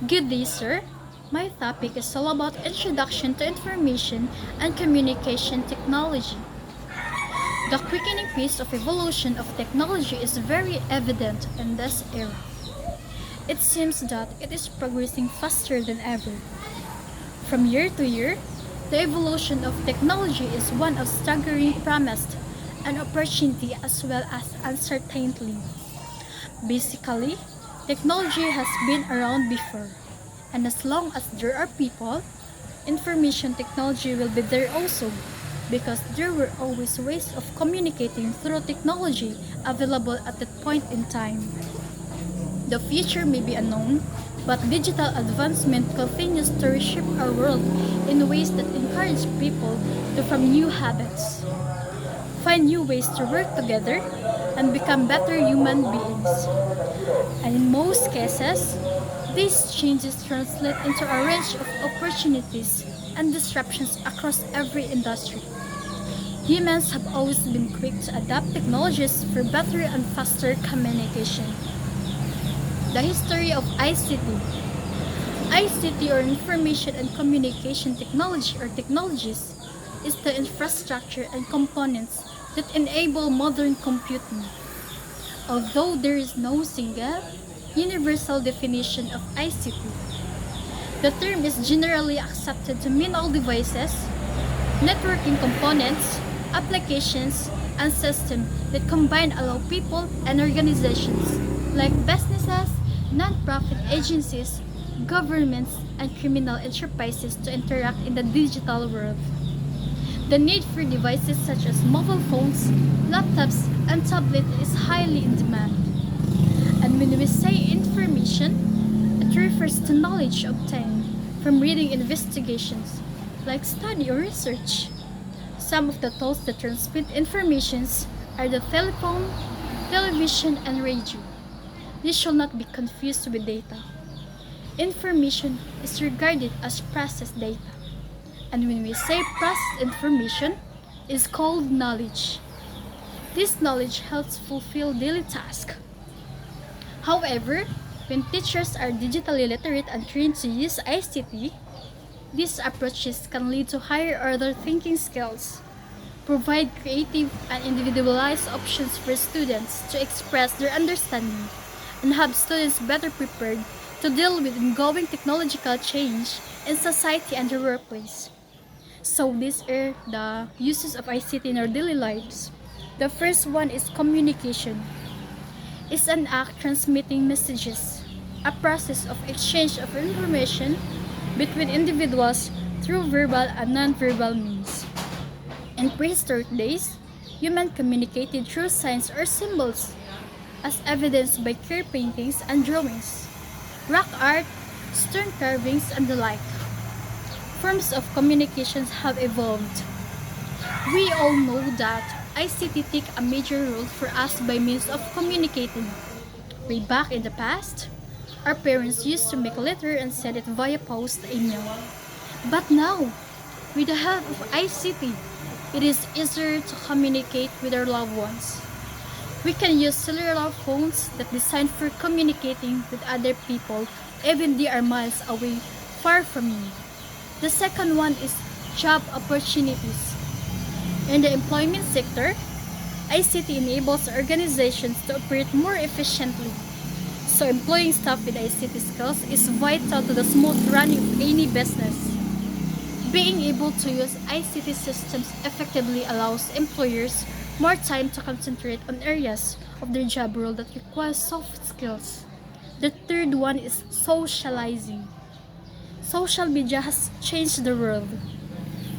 Good day, sir. My topic is all about introduction to information and communication technology. The quickening pace of evolution of technology is very evident in this era. It seems that it is progressing faster than ever. From year to year, the evolution of technology is one of staggering promise and opportunity as well as uncertainty. Basically, technology has been around before, and as long as there are people, information technology will be there also, because there were always ways of communicating through technology available at that point in time. The future may be unknown, but digital advancement continues to reshape our world in ways that encourage people to form new habits, find new ways to work together, and become better human beings. And in most cases, these changes translate into a range of opportunities and disruptions across every industry. Humans have always been quick to adapt technologies for better and faster communication. The history of ICT. ICT, or Information and Communication Technology, or technologies, is the infrastructure and components that enable modern computing. Although there is no single, universal definition of ICT, the term is generally accepted to mean all devices, networking components, applications, and systems that combine allow people and organizations like businesses, non-profit agencies, governments, and criminal enterprises to interact in the digital world. The need for devices such as mobile phones, laptops, and tablets is highly in demand. And when we say information, it refers to knowledge obtained from reading investigations, like study or research. Some of the tools that transmit informations are the telephone, television, and radio. This should not be confused with data. Information is regarded as processed data. And when we say processed information, is called knowledge. This knowledge helps fulfill daily tasks. However, when teachers are digitally literate and trained to use ICT, these approaches can lead to higher order thinking skills, provide creative and individualized options for students to express their understanding, and have students better prepared to deal with ongoing technological change in society and the workplace. So these are the uses of ICT in our daily lives. The first one is communication. It's an act transmitting messages, a process of exchange of information between individuals through verbal and non-verbal means. In prehistoric days, humans communicated through signs or symbols, as evidenced by cave paintings and drawings, rock art, stone carvings, and the like. Forms of communications have evolved. We all know that ICT take a major role for us by means of communicating. Way back in the past, our parents used to make a letter and send it via post email. But now, with the help of ICT, it is easier to communicate with our loved ones. We can use cellular phones that designed for communicating with other people even they are miles away, far from you. The second one is job opportunities. In the employment sector, ICT enables organizations to operate more efficiently. So employing staff with ICT skills is vital to the smooth running of any business. Being able to use ICT systems effectively allows employers more time to concentrate on areas of their job role that require soft skills. The third one is socializing. Social media has changed the world.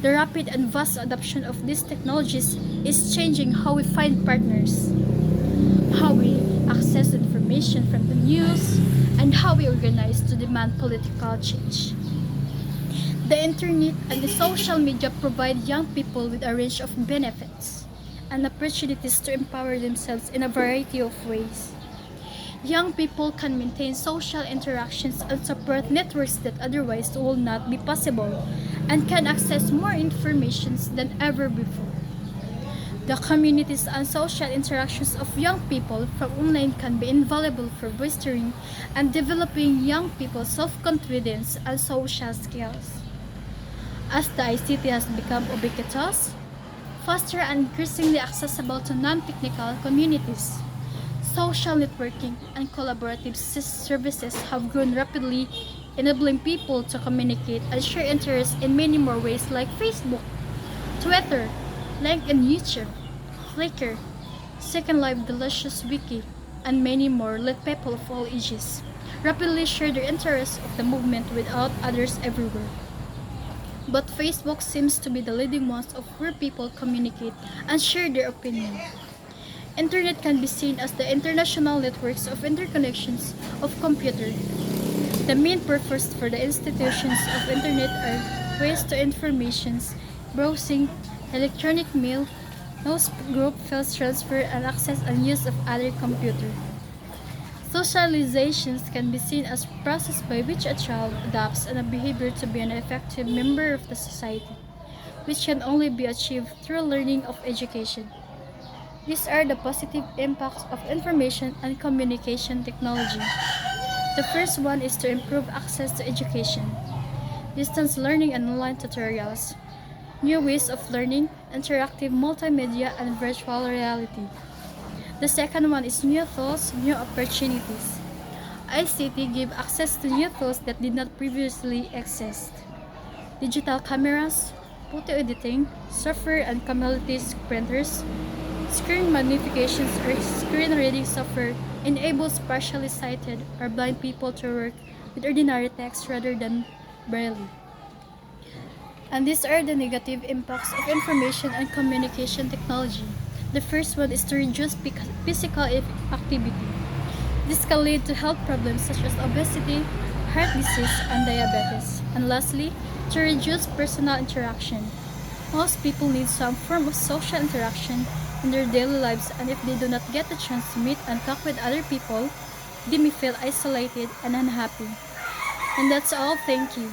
The rapid and vast adoption of these technologies is changing how we find partners, how we access information from the news, and how we organize to demand political change. The internet and the social media provide young people with a range of benefits and opportunities to empower themselves in a variety of ways. Young people can maintain social interactions and support networks that otherwise would not be possible, and can access more information than ever before. The communities and social interactions of young people from online can be invaluable for boosting and developing young people's self-confidence and social skills. As the ICT has become ubiquitous, faster and increasingly accessible to non-technical communities, social networking and collaborative services have grown rapidly, enabling people to communicate and share interests in many more ways like Facebook, Twitter, LinkedIn, YouTube, Flickr, Second Life Delicious Wiki, and many more let people of all ages rapidly share their interests of the movement without others everywhere. But Facebook seems to be the leading one of where people communicate and share their opinion. Internet can be seen as the international networks of interconnections of computer. The main purpose for the institutions of internet are ways to informations, browsing, electronic mail, news group files transfer and access and use of other computer. Socializations can be seen as a process by which a child adopts a behavior to be an effective member of the society, which can only be achieved through learning of education. These are the positive impacts of information and communication technology. The first one is to improve access to education, distance learning and online tutorials, new ways of learning, interactive multimedia, and virtual reality. The second one is new tools, new opportunities. ICT give access to new tools that did not previously exist. Digital cameras, photo editing, software and cumulative printers, screen magnifications or screen reading software enables partially sighted or blind people to work with ordinary text rather than braille. And these are the negative impacts of information and communication technology. The first one is to reduce physical activity. This can lead to health problems such as obesity, heart disease, and diabetes. And lastly, to reduce personal interaction. Most people need some form of social interaction in their daily lives, and if they do not get the chance to meet and talk with other people, they may feel isolated and unhappy. And that's all. Thank you.